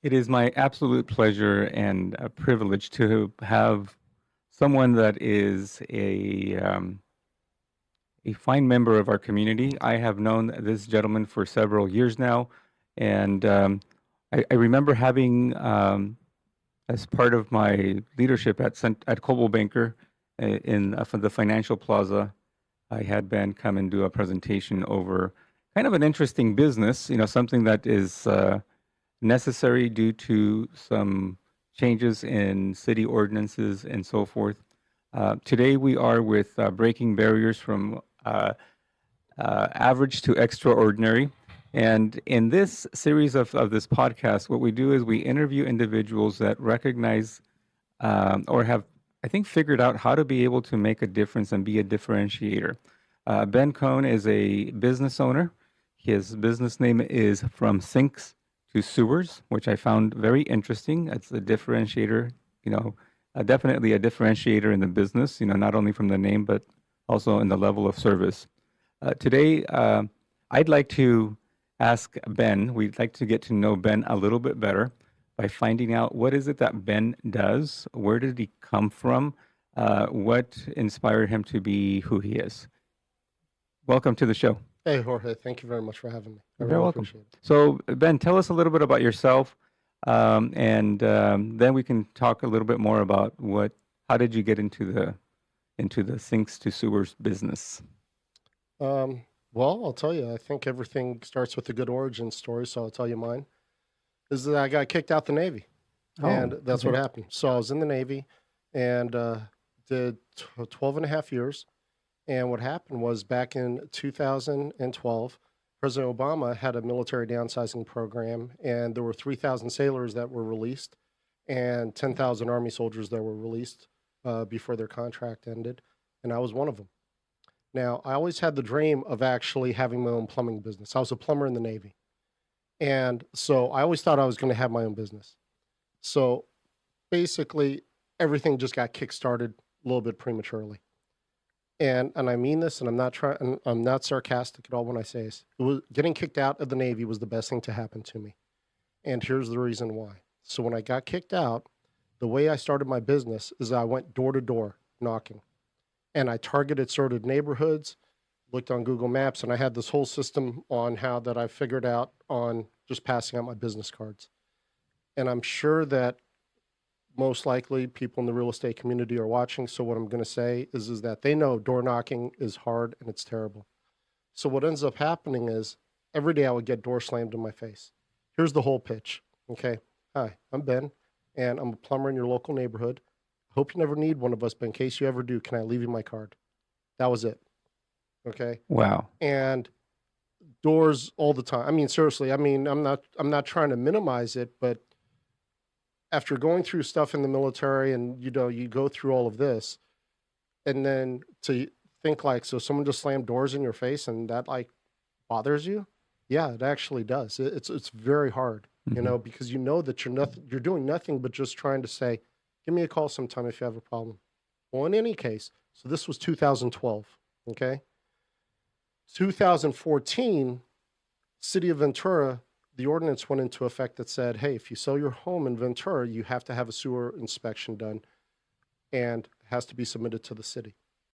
It is my absolute pleasure and a privilege to have someone that is a fine member of our community. I have known this gentleman for several years now, and I remember having, as part of my leadership at Coldwell Banker in for the Financial Plaza, I had Ben come and do a presentation over kind of an interesting business, something that is necessary due to some changes in city ordinances and so forth. Today we are with breaking barriers from average to extraordinary. And in this series of this podcast, what we do is we interview individuals that recognize or have, I think, figured out how to be able to make a difference and be a differentiator. Ben Cohn is a business owner. His business name is From Sinks to Sewers, which I found very interesting. It's a differentiator, definitely a differentiator in the business, not only from the name, but also in the level of service. Today, I'd like to ask Ben, we'd like to get to know Ben a little bit better by finding out what is it that Ben does, where did he come from, what inspired him to be who he is. Welcome to the show. Hey, Jorge, thank you very much for having me. I You're very really welcome. appreciate it. So, Ben, tell us a little bit about yourself, and then we can talk a little bit more about how did you get into the sinks to sewers business? Well, I'll tell you, I think everything starts with a good origin story, so I'll tell you mine. Is that I got kicked out the Navy, and Oh, that's what okay. happened. So I was in the Navy and did 12 and a half years. And what happened was back in 2012, President Obama had a military downsizing program, and there were 3,000 sailors that were released and 10,000 Army soldiers that were released before their contract ended. And I was one of them. Now, I always had the dream of actually having my own plumbing business. I was a plumber in the Navy. And so I always thought I was going to have my own business. So basically, everything just got kickstarted a little bit prematurely. And I mean this, and I'm not sarcastic at all when I say this. It was getting kicked out of the Navy was the best thing to happen to me. And here's the reason why. So when I got kicked out, the way I started my business is I went door to door knocking, and I targeted sort of neighborhoods, looked on Google Maps, and I had this whole system on how that I figured out on just passing out my business cards. And I'm sure that most likely people in the real estate community are watching. So what I'm going to say is that they know door knocking is hard and it's terrible. So what ends up happening is every day I would get door slammed in my face. Here's the whole pitch. Okay. Hi, I'm Ben, and I'm a plumber in your local neighborhood. Hope you never need one of us, but in case you ever do, can I leave you my card? That was it. Okay. Wow. And doors all the time. I mean, seriously, I mean, I'm not trying to minimize it, but after going through stuff in the military and you go through all of this, and then to think like, so someone just slammed doors in your face and that like bothers you. Yeah, it actually does. It's very hard, Hmm. because you know that you're doing nothing but just trying to say, give me a call sometime if you have a problem. Well, in any case, so this was 2012. Okay. 2014, City of Ventura, the ordinance went into effect that said, hey, if you sell your home in Ventura, you have to have a sewer inspection done and it has to be submitted to the city.